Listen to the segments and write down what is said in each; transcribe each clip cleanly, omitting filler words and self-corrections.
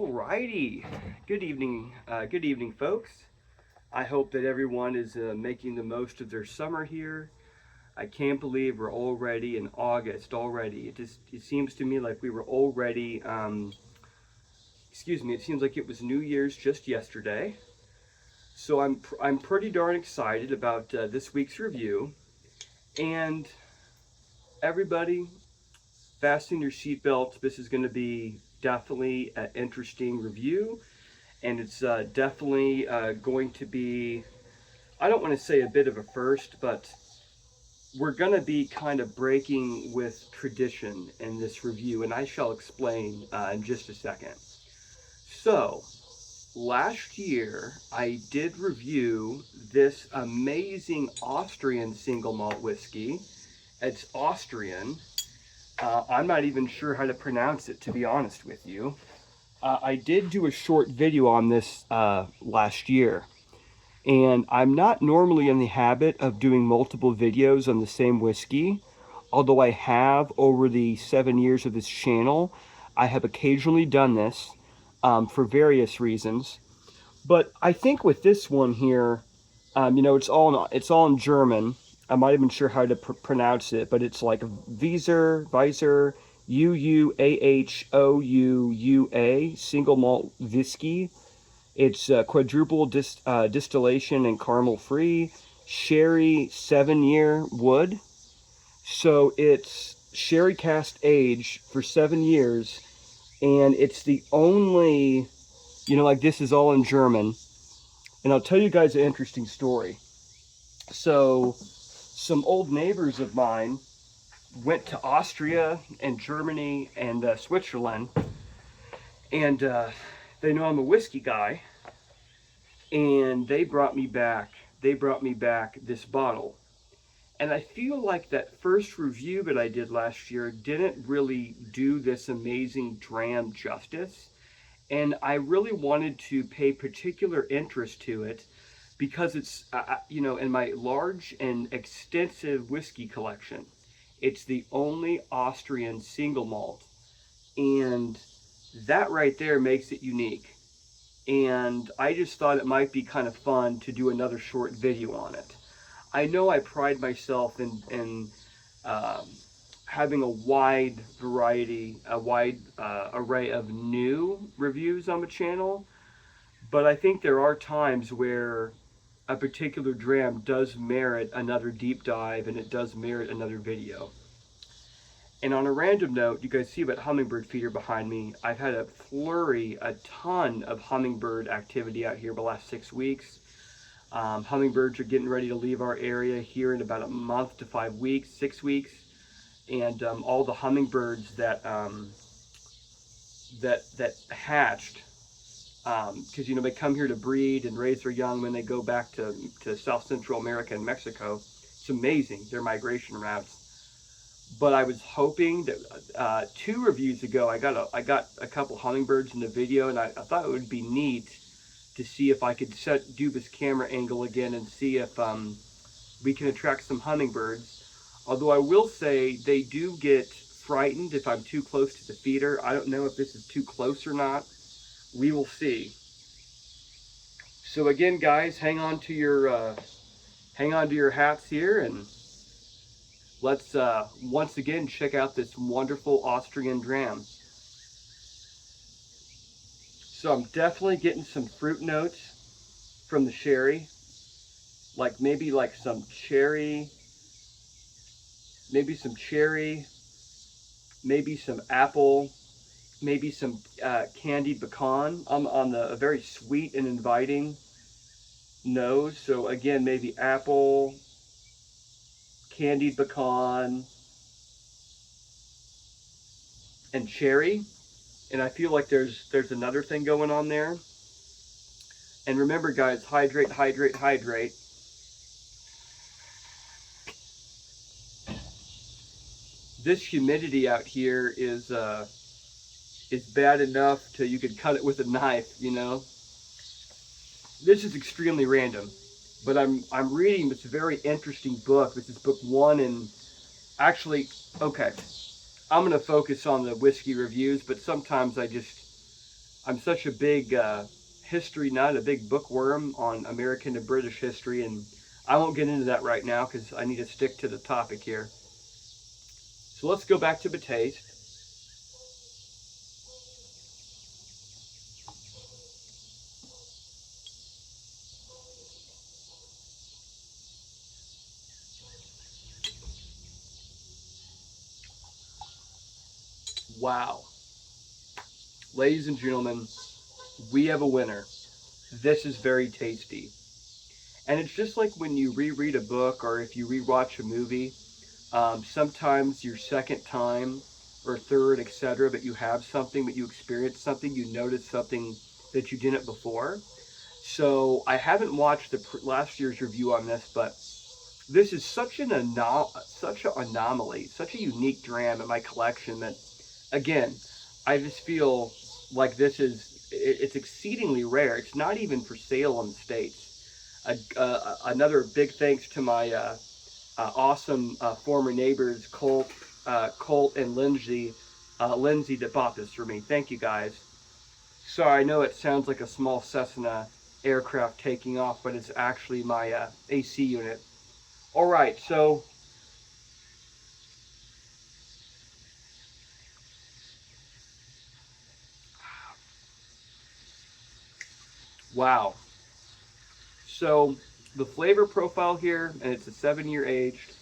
Alrighty, good evening, folks. I hope that everyone is making the most of their summer here. I can't believe we're already in August already. It seems to me like we were already. Excuse me. It seems like it was New Year's just yesterday. So I'm pretty darn excited about this week's review. And everybody, fasten your seatbelts. This is going to be definitely an interesting review, and it's definitely going to be, I don't want to say a bit of a first, but we're going to be kind of breaking with tradition in this review, and I shall explain in just a second. So, last year I did review this amazing Austrian single malt whiskey. It's Austrian. I'm not even sure how to pronounce it, to be honest with you. I did do a short video on this last year, and I'm not normally in the habit of doing multiple videos on the same whiskey, although I have over the 7 years of this channel. I have occasionally done this for various reasons, but I think with this one here, it's all in German. I'm not even sure how to pronounce it, but it's like Weiser, Uuahouua, single malt whiskey. It's quadruple distillation and caramel free, sherry 7-year wood. So it's sherry cast age for 7 years, and it's the only, like this is all in German. And I'll tell you guys an interesting story. So, some old neighbors of mine went to Austria and Germany and Switzerland, and they know I'm a whiskey guy, and they brought me back this bottle. And I feel like that first review that I did last year didn't really do this amazing dram justice. And I really wanted to pay particular interest to it because it's, in my large and extensive whiskey collection, it's the only Austrian single malt. And that right there makes it unique. And I just thought it might be kind of fun to do another short video on it. I know I pride myself in having a wide variety, a wide array of new reviews on the channel, but I think there are times where a particular dram does merit another deep dive, and it does merit another video. And on a random note, you guys see that hummingbird feeder behind me. I've had a ton of hummingbird activity out here the last 6 weeks. Hummingbirds are getting ready to leave our area here in about a month to 5 weeks, 6 weeks. And all the hummingbirds that hatched, because they come here to breed and raise their young when they go back to South Central America and Mexico. It's amazing, their migration routes. But I was hoping that 2 reviews ago I got a couple hummingbirds in the video, and I thought it would be neat to see if I could do this camera angle again and see if we can attract some hummingbirds. Although I will say they do get frightened if I'm too close to the feeder. I don't know if this is too close or not. We will see. So again, guys, hang on to your hats here, and let's once again check out this wonderful Austrian dram. So I'm definitely getting some fruit notes from the sherry, maybe some cherry, maybe some apple, maybe some candied pecan on a very sweet and inviting nose. So again, maybe apple, candied pecan, and cherry. And I feel like there's another thing going on there. And remember, guys, hydrate, hydrate, hydrate. This humidity out here is bad enough you could cut it with a knife, This is extremely random, but I'm reading this very interesting book. This is book 1, and actually, okay, I'm going to focus on the whiskey reviews, but sometimes I just I'm such a big history nut, a big bookworm on American and British history, and I won't get into that right now because I need to stick to the topic here. So let's go back to the taste. Wow. Ladies and gentlemen, we have a winner. This is very tasty. And it's just like when you reread a book or if you rewatch a movie, sometimes your second time or third, etc., but you have something, but you experience something, you notice something that you didn't before. So I haven't watched the last year's review on this, but this is such an anomaly, such a unique dram in my collection that, again, I just feel like it's exceedingly rare. It's not even for sale in the states. Another big thanks to my awesome former neighbors, Colt and Lindsay that bought this for me. Thank you guys. Sorry, I know it sounds like a small Cessna aircraft taking off, but it's actually my AC unit. All right, so wow. So the flavor profile here, and it's a 7-year aged.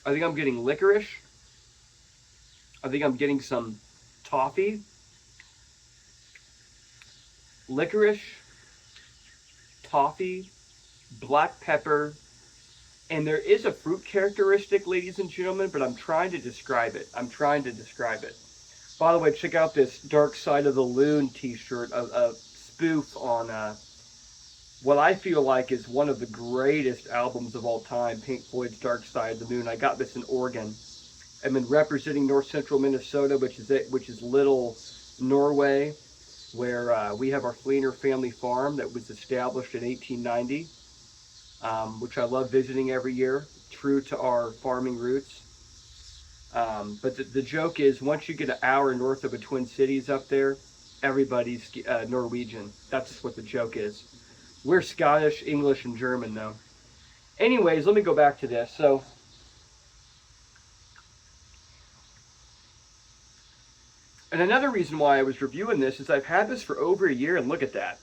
I think I'm getting licorice. I think I'm getting some toffee, licorice, toffee, black pepper, and there is a fruit characteristic, ladies and gentlemen, but I'm trying to describe it. I'm trying to describe it. By the way, check out this Dark Side of the Loon t-shirt, a spoof on what I feel like is one of the greatest albums of all time, Pink Floyd's Dark Side of the Moon. I got this in Oregon. I've been representing North Central Minnesota, which is Little Norway, where we have our Fleener family farm that was established in 1890, which I love visiting every year, true to our farming roots. But the joke is, once you get an hour north of the Twin Cities up there, everybody's Norwegian. That's what the joke is. We're Scottish, English, and German, though. Anyways, let me go back to this. So, and another reason why I was reviewing this is I've had this for over a year, and look at that.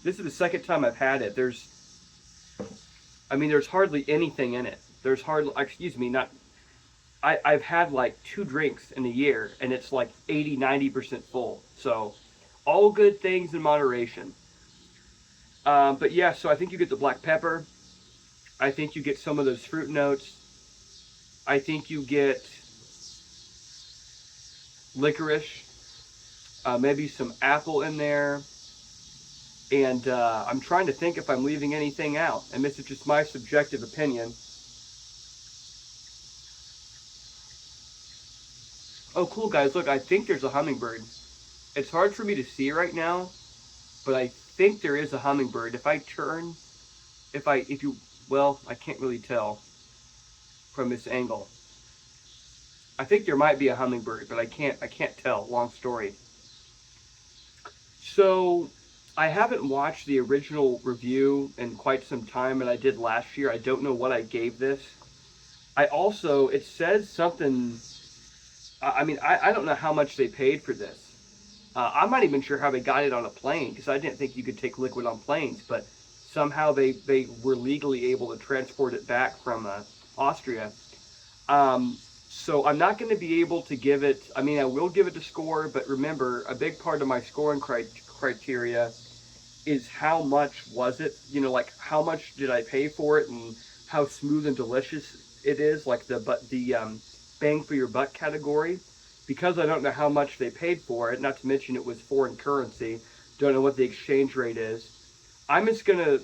This is the second time I've had it. There's hardly anything in it. There's hardly, excuse me, not, I've had like 2 drinks in a year, and it's like 80, 90% full. So, all good things in moderation. But yeah, so I think you get the black pepper. I think you get some of those fruit notes. I think you get licorice, maybe some apple in there. And I'm trying to think if I'm leaving anything out. And this is just my subjective opinion. Oh, cool, guys. Look, I think there's a hummingbird. It's hard for me to see right now, but I think there is a hummingbird. If I turn, if you, well, I can't really tell from this angle. I think there might be a hummingbird, but I can't tell. Long story. So, I haven't watched the original review in quite some time, and I did last year. I don't know what I gave this. I also, it says something. I don't know how much they paid for this. I'm not even sure how they got it on a plane because I didn't think you could take liquid on planes, but somehow they were legally able to transport it back from Austria. Um, so I'm not going to be able to give it. I will give it a score, but remember, a big part of my scoring criteria is how much was it? Like how much did I pay for it, and how smooth and delicious it is, like the bang for your buck category. Because I don't know how much they paid for it, not to mention it was foreign currency, don't know what the exchange rate is. I'm just gonna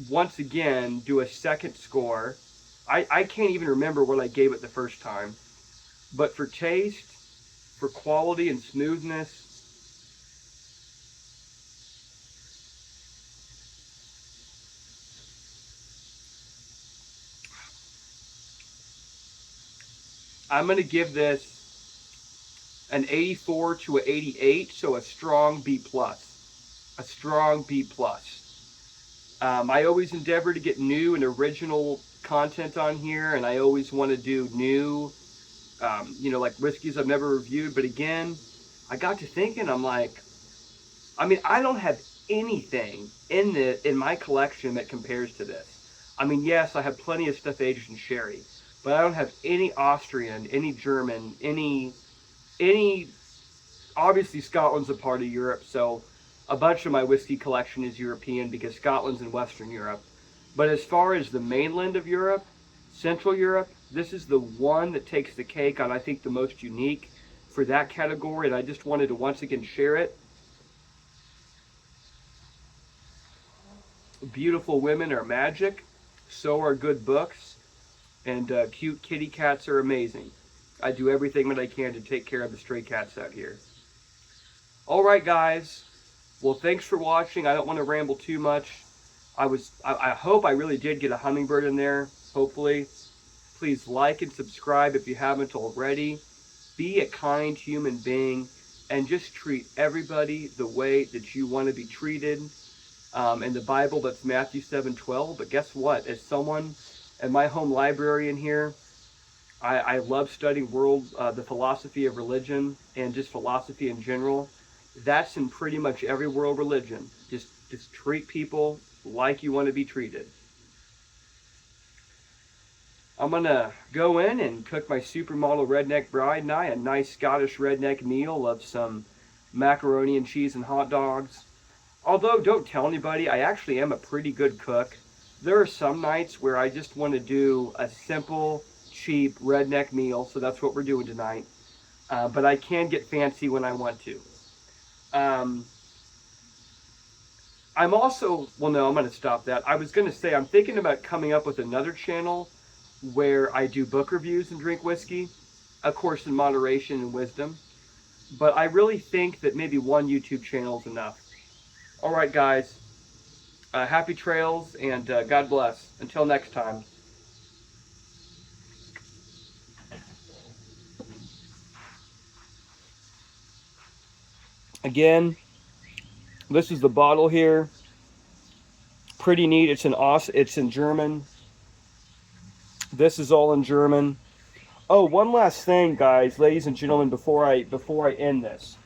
once again do a second score. I can't even remember what I gave it the first time, but for taste, for quality and smoothness, I'm gonna give this an 84 to an 88, so a strong B plus, a strong B plus. I always endeavor to get new and original content on here, and I always want to do new, like whiskeys I've never reviewed. But again, I got to thinking, I'm like, I mean, I don't have anything in my collection that compares to this. I mean, yes, I have plenty of stuff aged in sherry, but I don't have any Austrian, any German, any. Obviously, Scotland's a part of Europe, so a bunch of my whiskey collection is European because Scotland's in Western Europe. But as far as the mainland of Europe, Central Europe, this is the one that takes the cake on, I think, the most unique for that category, and I just wanted to once again share it. Beautiful women are magic, so are good books, and cute kitty cats are amazing. I do everything that I can to take care of the stray cats out here. All right, guys. Well, thanks for watching. I don't want to ramble too much. I hope I really did get a hummingbird in there, hopefully. Please like and subscribe if you haven't already. Be a kind human being and just treat everybody the way that you want to be treated. In the Bible, that's Matthew 7:12. But guess what? As someone and my home librarian here, I love studying the philosophy of religion and just philosophy in general. That's in pretty much every world religion. Just treat people like you want to be treated. I'm going to go in and cook my supermodel redneck bride and I a nice Scottish redneck meal of some macaroni and cheese and hot dogs. Although, don't tell anybody, I actually am a pretty good cook. There are some nights where I just want to do a simple, cheap redneck meal, so that's what we're doing tonight. But I can get fancy when I want to. I'm also, well, no, I'm going to stop that. I was going to say I'm thinking about coming up with another channel where I do book reviews and drink whiskey, of course in moderation and wisdom. But I really think that maybe one YouTube channel is enough. All right, guys. Happy trails and God bless. Until next time. Again, this is the bottle here. Pretty neat. It's in German. This is all in German. Oh, one last thing, guys, ladies and gentlemen, before I end this.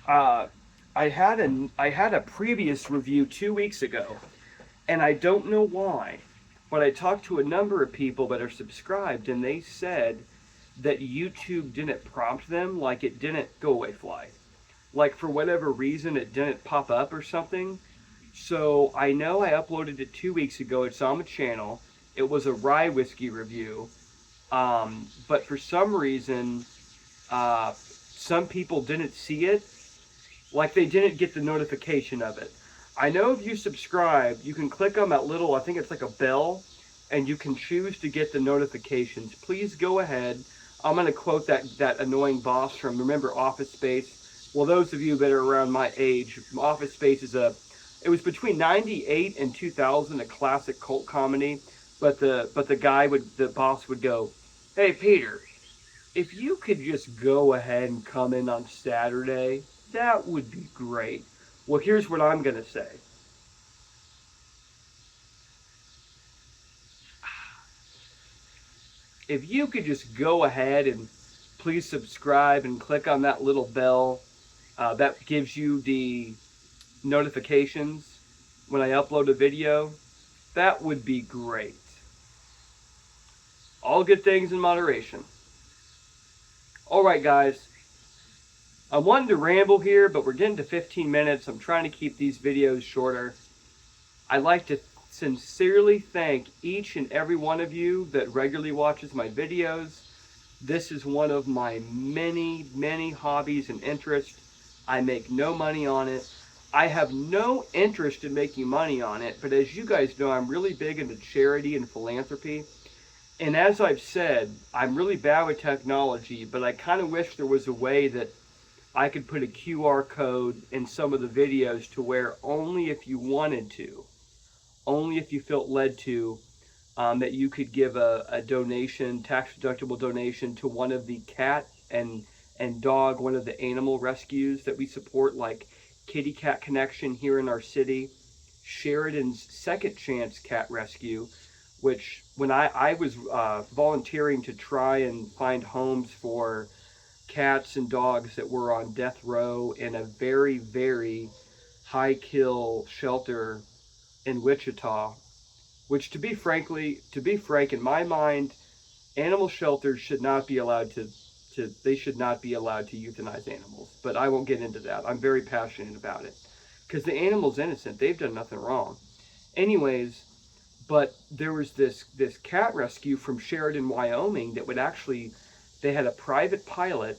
I had a previous review 2 weeks ago, and I don't know why, but I talked to a number of people that are subscribed, and they said that YouTube didn't prompt them, like it didn't go away fly. Like for whatever reason it didn't pop up or something. So I know I uploaded it 2 weeks ago. It's on the channel. It was a rye whiskey review. But for some reason, some people didn't see it. Like they didn't get the notification of it. I know if you subscribe, you can click on that little, I think it's like a bell, and you can choose to get the notifications. Please go ahead. I'm going to quote that annoying boss from, remember, Office Space? Well, those of you that are around my age, Office Space it was between 98 and 2000, a classic cult comedy. But the boss would go, "Hey, Peter, if you could just go ahead and come in on Saturday, that would be great." Well, here's what I'm going to say. If you could just go ahead and please subscribe and click on that little bell that gives you the notifications when I upload a video, that would be great. All good things in moderation. All right, guys. I'm wanting to ramble here, but we're getting to 15 minutes. I'm trying to keep these videos shorter. I'd like to sincerely thank each and every one of you that regularly watches my videos. This is one of my many, many hobbies and interests. I make no money on it. I have no interest in making money on it, but as you guys know, I'm really big into charity and philanthropy. And as I've said, I'm really bad with technology, but I kind of wish there was a way that I could put a QR code in some of the videos to where only if you wanted to, only if you felt led to, that you could give a donation, tax-deductible donation to one of the cat and and dog, one of the animal rescues that we support, like Kitty Cat Connection here in our city, Sheridan's Second Chance Cat Rescue, which when I was volunteering to try and find homes for cats and dogs that were on death row in a very, very high kill shelter in Wichita, which to be frank, in my mind, animal shelters should not be allowed they should not be allowed to euthanize animals. But I won't get into that. I'm very passionate about it. Because the animal's innocent. They've done nothing wrong. Anyways, but there was this cat rescue from Sheridan, Wyoming that would actually, they had a private pilot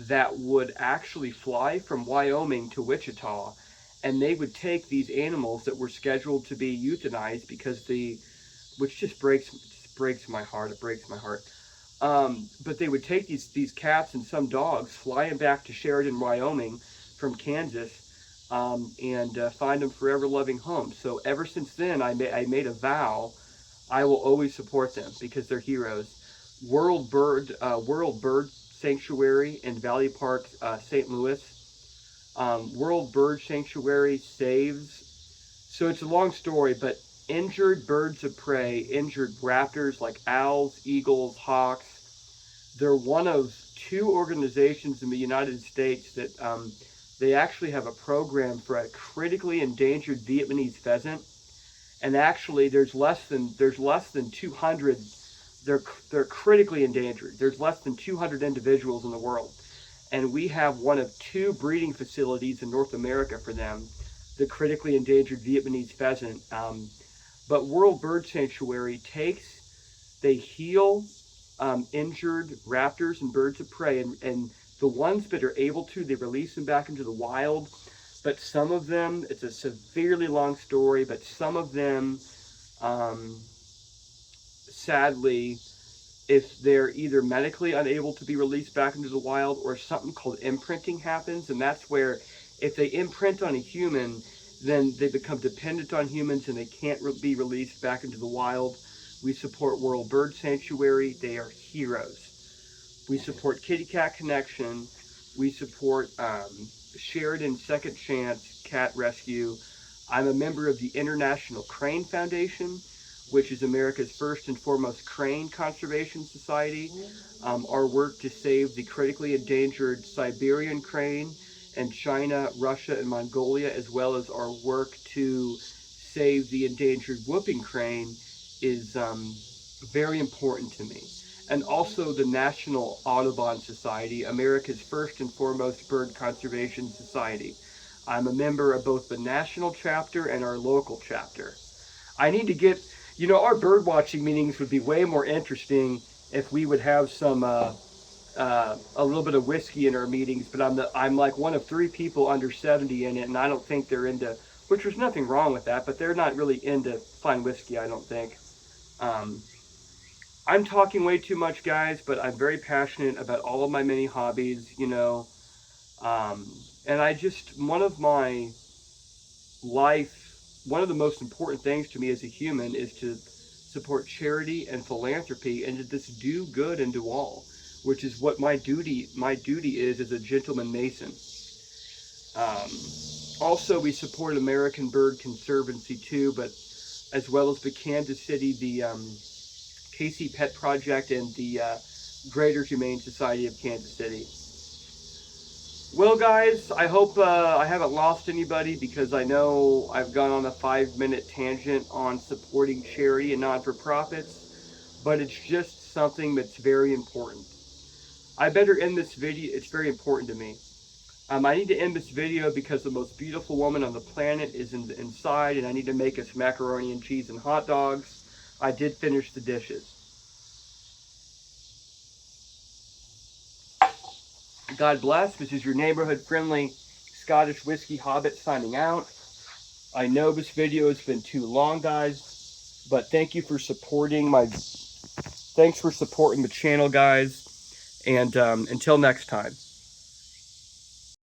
that would actually fly from Wyoming to Wichita, and they would take these animals that were scheduled to be euthanized because which just breaks my heart. It breaks my heart. But they would take these cats and some dogs, fly them back to Sheridan, Wyoming, from Kansas, and find them forever loving homes. So ever since then, I made a vow I will always support them because they're heroes. World Bird Sanctuary in Valley Park, St. Louis. World Bird Sanctuary saves. So it's a long story, but injured birds of prey, injured raptors like owls, eagles, hawks. They're one of two organizations in the United States that they actually have a program for a critically endangered Vietnamese pheasant. And actually, there's less than 200. They're critically endangered. There's less than 200 individuals in the world, and we have one of two breeding facilities in North America for them, the critically endangered Vietnamese pheasant. But World Bird Sanctuary they heal injured raptors and birds of prey, and the ones that are able to, they release them back into the wild. But some of them, it's a severely long story, but some of them, sadly, if they're either medically unable to be released back into the wild, or something called imprinting happens, and that's where if they imprint on a human, then they become dependent on humans and they can't be released back into the wild. We support World Bird Sanctuary. They are heroes. We support Kitty Cat Connection. We support Sheridan Second Chance Cat Rescue. I'm a member of the International Crane Foundation, which is America's first and foremost crane conservation society. Our work to save the critically endangered Siberian crane in China, Russia, and Mongolia, as well as our work to save the endangered whooping crane, is very important to me. And also the National Audubon Society, America's first and foremost bird conservation society. I'm a member of both the national chapter and our local chapter. I need to get, our bird watching meetings would be way more interesting if we would have some a little bit of whiskey in our meetings. But I'm like one of 3 people under 70 in it, and I don't think they're into, which there's nothing wrong with that, but they're not really into fine whiskey, I don't think. I'm talking way too much, guys, but I'm very passionate about all of my many hobbies, and one of the most important things to me as a human is to support charity and philanthropy and to just do good and do all, which is what my duty is as a gentleman mason. Also, we support American Bird Conservancy too, but as well as the Kansas City, the KC Pet Project, and the Greater Humane Society of Kansas City. Well, guys, I hope I haven't lost anybody, because I know I've gone on a 5-minute tangent on supporting charity and not-for-profits, but it's just something that's very important. I better end this video. It's very important to me. I need to end this video because the most beautiful woman on the planet is inside, and I need to make us macaroni and cheese and hot dogs. I did finish the dishes. God bless. This is your neighborhood-friendly Scottish Whiskey Hobbit signing out. I know this video has been too long, guys, but thank you for supporting thanks for supporting the channel, guys, and until next time.